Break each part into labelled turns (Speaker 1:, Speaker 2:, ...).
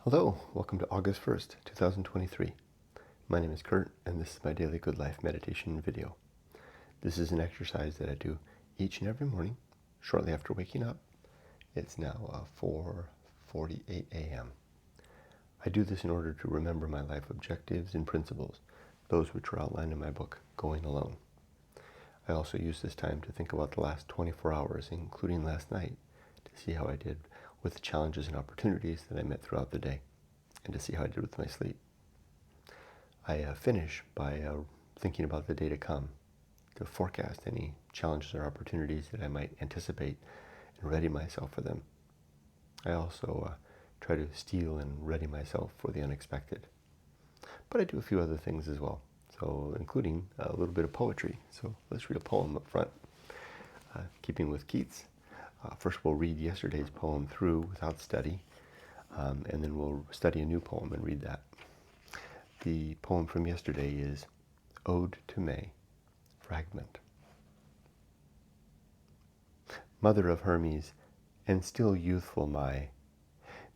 Speaker 1: Hello, welcome to August 1st, 2023. My name is Kurt, and this is my daily Good Life meditation video. This is an exercise that I do each and every morning, shortly after waking up. It's now 4:48 a.m. I do this in order to remember my life objectives and principles, those which are outlined in my book, Going Alone. I also use this time to think about the last 24 hours, including last night, to see how I did with the challenges and opportunities that I met throughout the day, and to see how I did with my sleep. I finish by thinking about the day to come, to forecast any challenges or opportunities that I might anticipate and ready myself for them. I also try to steel and ready myself for the unexpected. But I do a few other things as well, so including a little bit of poetry. So let's read a poem up front, keeping with Keats. First we'll read yesterday's poem through without study, and then we'll study a new poem and read that. The poem from yesterday is Ode to May, fragment. Mother of Hermes, and still youthful Mai,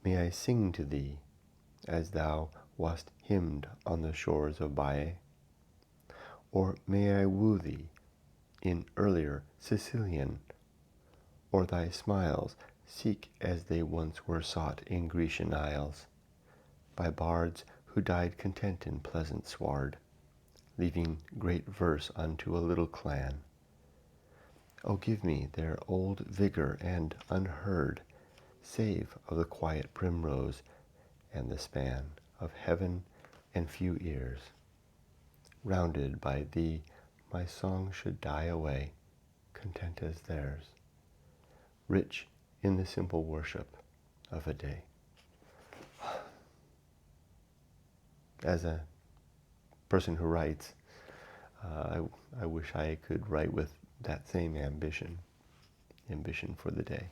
Speaker 1: may I sing to thee, as thou wast hymned on the shores of Baiae? Or may I woo thee in earlier Sicilian, or thy smiles seek as they once were sought in Grecian isles, by bards who died content in pleasant sward, leaving great verse unto a little clan? O give me their old vigor and unheard, save of the quiet primrose and the span of heaven and few ears. Rounded by thee, my song should die away, content as theirs, rich in the simple worship of a day. As a person who writes, I wish I could write with that same ambition for the day.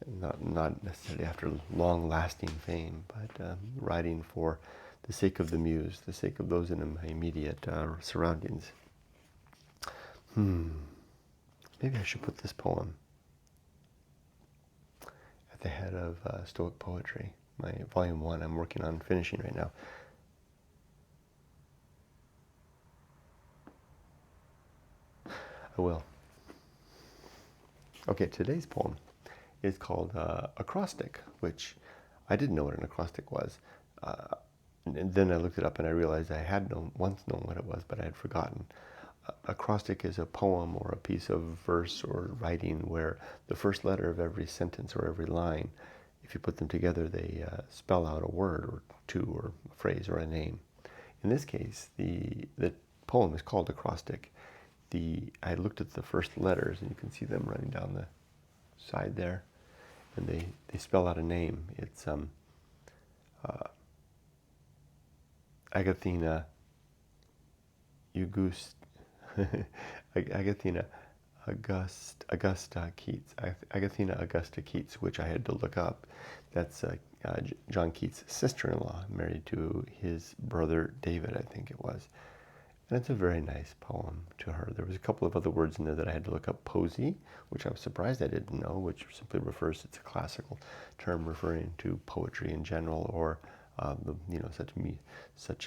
Speaker 1: Not necessarily after long-lasting fame, but writing for the sake of the muse, the sake of those in my immediate surroundings. Maybe I should put this poem at the head of Stoic poetry. My volume 1 I'm working on finishing right now. I will. Okay, today's poem is called acrostic, which I didn't know what an acrostic was. And then I looked it up and I realized I had once known what it was, but I had forgotten. Acrostic is a poem or a piece of verse or writing where the first letter of every sentence or every line, if you put them together, they spell out a word or two or a phrase or a name. In this case, the poem is called acrostic. I looked at the first letters, and you can see them running down the side there, and they spell out a name. It's Agathina Agathina Augusta Keats. Agathina Augusta Keats, which I had to look up. That's John Keats' sister-in-law, married to his brother David, I think it was. And it's a very nice poem to her. There was a couple of other words in there that I had to look up. Poesy, which I was surprised I didn't know, which simply refers, it's a classical term referring to poetry in general, or such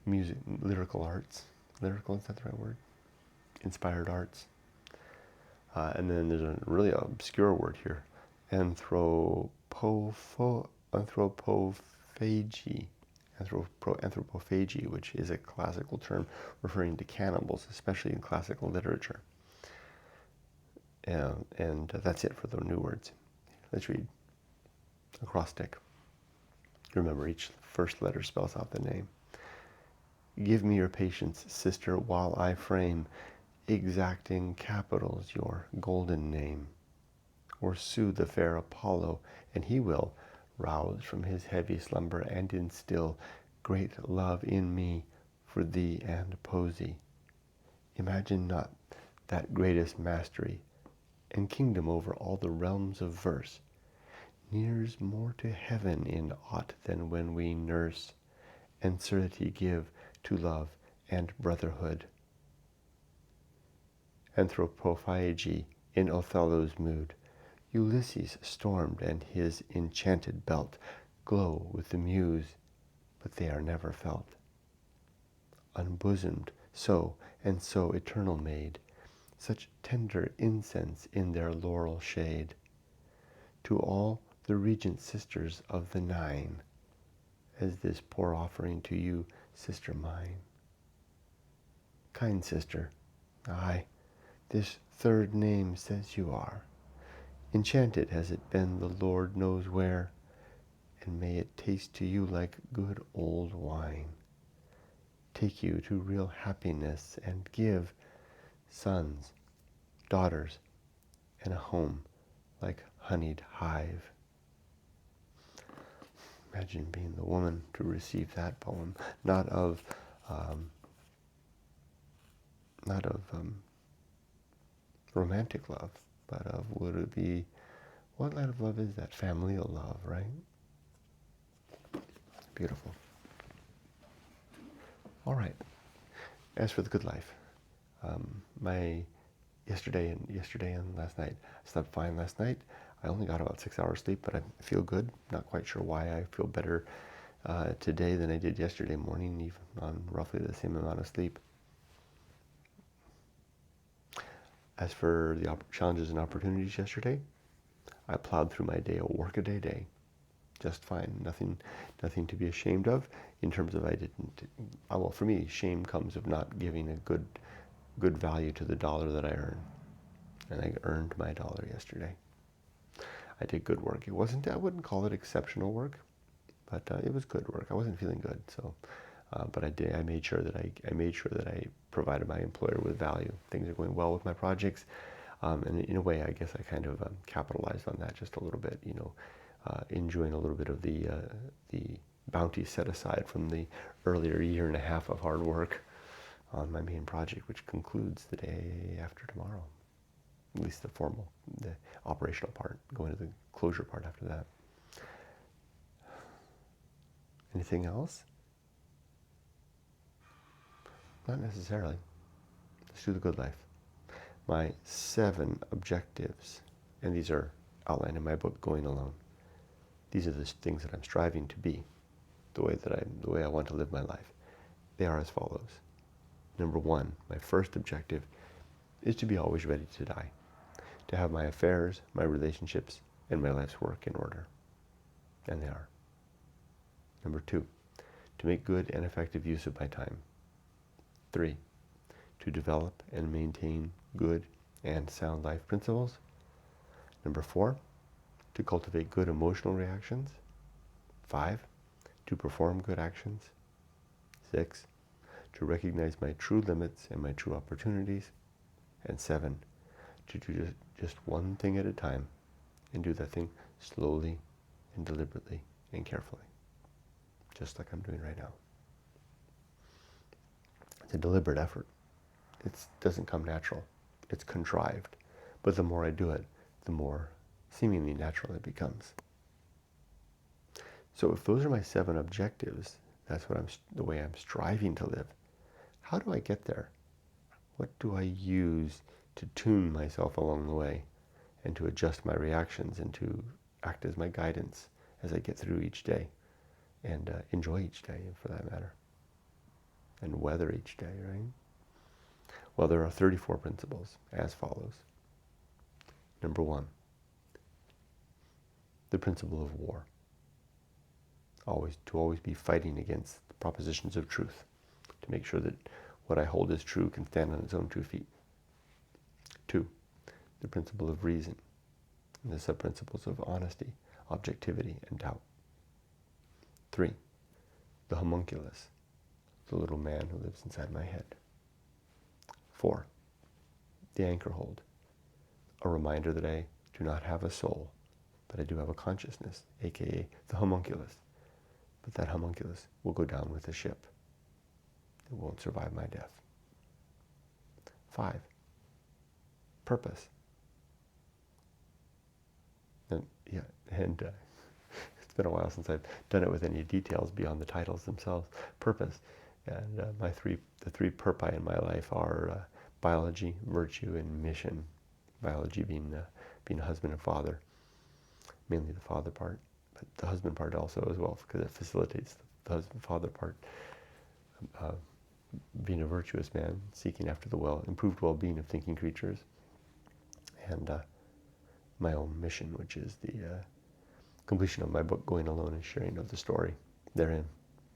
Speaker 1: music, lyrical arts. Lyrical, is that the right word? Inspired arts. And then there's a really obscure word here, anthropophagy, which is a classical term referring to cannibals, especially in classical literature. And that's it for the new words. Let's read acrostic. Remember, each first letter spells out the name. Give me your patience, sister, while I frame exacting capitals your golden name. Or sue the fair Apollo, and he will rouse from his heavy slumber and instill great love in me for thee and poesy. Imagine not that greatest mastery and kingdom over all the realms of verse nears more to heaven in aught than when we nurse and certainty give to love and brotherhood. Anthropophagy in Othello's mood, Ulysses stormed and his enchanted belt glow with the muse, but they are never felt. Unbosomed so and so eternal made, such tender incense in their laurel shade. To all the regent sisters of the nine, as this poor offering to you, sister mine. Kind sister, aye, this third name says you are. Enchanted has it been the Lord knows where, and may it taste to you like good old wine. Take you to real happiness and give sons, daughters, and a home like honeyed hive. Imagine being the woman to receive that poem, not of romantic love, but of, would it be, what kind of love is that? Familial love, right? Beautiful. All right. As for the good life, yesterday and last night, I slept fine last night. I only got about 6 hours sleep, but I feel good. Not quite sure why. I feel better today than I did yesterday morning, even on roughly the same amount of sleep. As for the challenges and opportunities yesterday, I plowed through my day, a workaday day, just fine. Nothing to be ashamed of in terms of well, for me, shame comes of not giving a good value to the dollar that I earn. And I earned my dollar yesterday. I did good work. I wouldn't call it exceptional work, but it was good work. I wasn't feeling good, so, but I made sure that I provided my employer with value. Things are going well with my projects, and in a way, I guess I kind of capitalized on that just a little bit. Enjoying a little bit of the bounty set aside from the earlier year and a half of hard work on my main project, which concludes the day after tomorrow. At least the operational part, going to the closure part after that. Anything else? Not necessarily. Let's do the good life. My 7 objectives, and these are outlined in my book, Going Alone. These are the things that I'm striving to be, the way I want to live my life. They are as follows. Number 1, my first objective is to be always ready to die, to have my affairs, my relationships, and my life's work in order. And they are. Number 2, to make good and effective use of my time. 3, to develop and maintain good and sound life principles. Number 4, to cultivate good emotional reactions. 5, to perform good actions. 6, to recognize my true limits and my true opportunities. And 7, to do just one thing at a time and do that thing slowly and deliberately and carefully, just like I'm doing right now. It's a deliberate effort. It doesn't come natural. It's contrived. But the more I do it, the more seemingly natural it becomes. So if those are my 7 objectives, that's the way I'm striving to live. How do I get there? What do I use to tune myself along the way and to adjust my reactions and to act as my guidance as I get through each day and enjoy each day, for that matter, and weather each day, right? Well, there are 34 principles as follows. Number 1, the principle of war. To always be fighting against the propositions of truth, to make sure that what I hold as true can stand on its own 2 feet. 2, the principle of reason, and the sub-principles of honesty, objectivity, and doubt. 3, the homunculus, the little man who lives inside my head. 4, the anchor hold, a reminder that I do not have a soul, but I do have a consciousness, aka the homunculus. But that homunculus will go down with the ship. It won't survive my death. 5, purpose. And it's been a while since I've done it with any details beyond the titles themselves. Purpose. And the 3 purpose in my life are biology, virtue, and mission. Biology being being a husband and father, mainly the father part, but the husband part also as well, because it facilitates the husband-father part. Being a virtuous man, seeking after the improved well-being of thinking creatures, and my own mission, which is the completion of my book, Going Alone, and sharing of the story therein,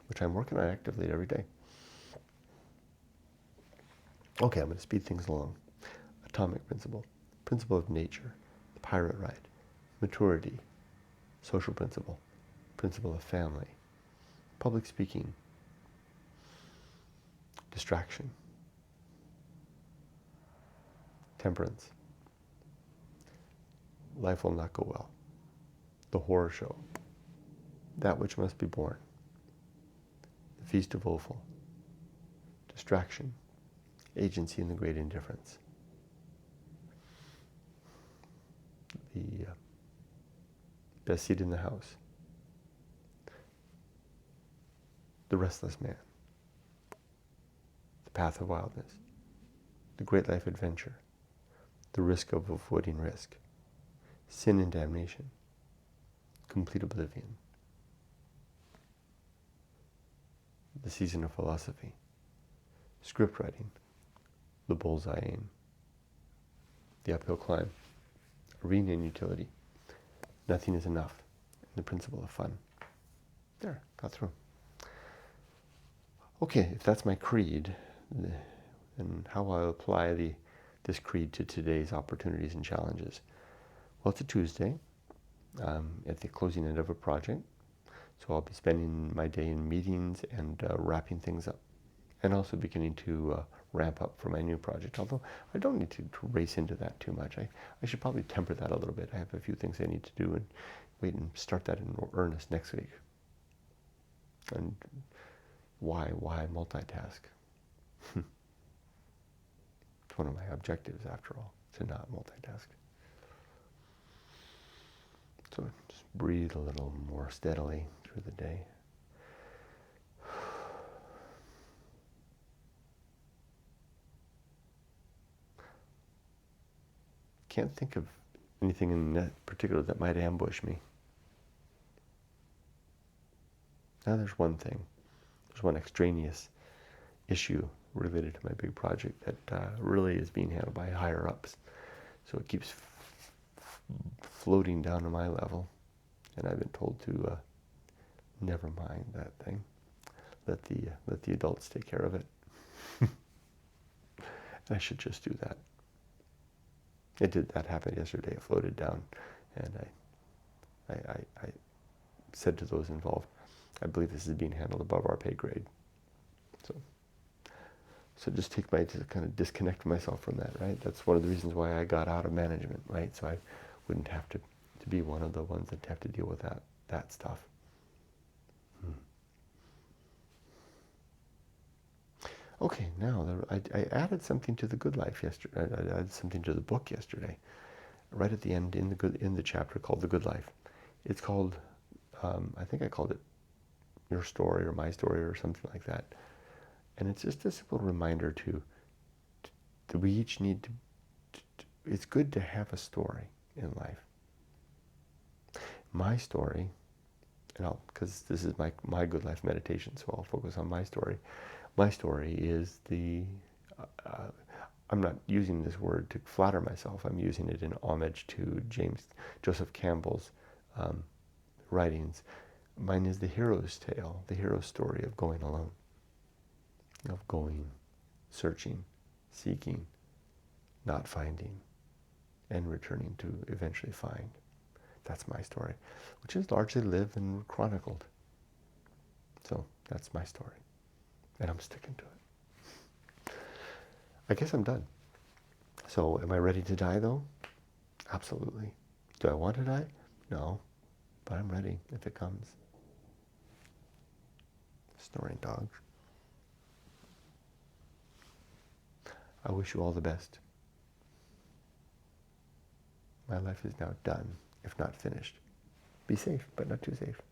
Speaker 1: which I'm working on actively every day. Okay, I'm going to speed things along. Atomic principle, principle of nature, the pirate ride, maturity, social principle, principle of family, public speaking, distraction, temperance, life will not go well, the horror show, that which must be born, the feast of Offal, distraction, agency in the great indifference, the best seat in the house, the restless man, the path of wildness, the great life adventure, the risk of avoiding risk, sin and damnation, complete oblivion, the season of philosophy, script writing, the bullseye aim, the uphill climb, arena and utility, nothing is enough, and the principle of fun. There, got through. Okay, if that's my creed, then how I apply this creed to today's opportunities and challenges. Well, it's a Tuesday, at the closing end of a project, so I'll be spending my day in meetings and wrapping things up, and also beginning to ramp up for my new project, although I don't need to race into that too much. I should probably temper that a little bit. I have a few things I need to do and wait and start that in earnest next week. And why multitask? It's one of my objectives, after all, to not multitask. So just breathe a little more steadily through the day. Can't think of anything in that particular that might ambush me. Now there's one thing. There's one extraneous issue related to my big project that really is being handled by higher ups. So it keeps floating down to my level, and I've been told to never mind that thing. Let the adults take care of it. I should just do that. That happened yesterday. It floated down, and I said to those involved, I believe this is being handled above our pay grade. So just to kind of disconnect myself from that, right? That's one of the reasons why I got out of management, right? So I wouldn't have to be one of the ones that have to deal with that stuff. Okay, now I added something to the good life yesterday. I added something to the book yesterday, right at the end in the chapter called The Good Life. It's called, I think I called it Your Story or My Story or something like that. And it's just a simple reminder that we each need to, it's good to have a story in life. My story, because this is my good life meditation, so I'll focus on my story. My story is I'm not using this word to flatter myself. I'm using it in homage to Joseph Campbell's writings. Mine is the hero's tale, the hero's story of going alone, of going, searching, seeking, not finding, and returning to eventually find. That's my story, which is largely lived and chronicled. So that's my story, and I'm sticking to it. I guess I'm done. So am I ready to die, though? Absolutely. Do I want to die? No, but I'm ready if it comes. Snoring dogs. I wish you all the best. My life is now done, if not finished. Be safe, but not too safe.